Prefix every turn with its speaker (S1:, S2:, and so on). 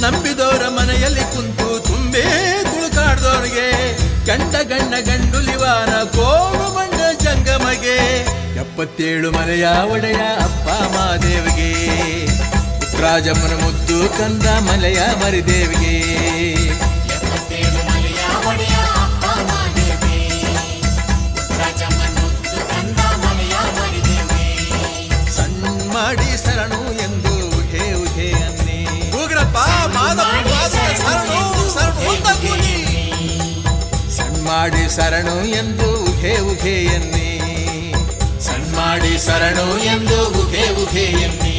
S1: ನಂಬಿದವರ ಮನೆಯಲ್ಲಿ ಕುಂತು ತುಂಬೇ ತುಳುಕಾಡ್ದವ್ರಿಗೆ ಗಂಡ ಗಣ್ಣ ಗಂಡುಲಿವಾರ ಕೋಡು ಬಂಡ ಜಂಗಮಗೆ 77 ಮಲೆಯ ಒಡೆಯ ಅಪ್ಪ ಮಾದೇವಿಗೆ ರಾಜಮ್ಮನ ಮುದ್ದು ಕಂದ ಮಲೆಯ ಮರಿದೇವಿಗೆ ಸಣ್ಣ ಮಾಡಿ ಶರಣು ಎಂದು ಉಹೆ ಉಹೆ ಅನ್ನಿ ಉಗ್ರಪ್ಪ ಶರಣು ಸಣ್ಣ ಮಾಡಿ ಶರಣು ಎಂದು ಉಹೆ ಉಹೆ ಎನ್ನಿ ಸಣ್ಣ ಮಾಡಿ ಶರಣು ಎಂದು ಉಹೆ ಉಹೆ ಎನ್ನಿ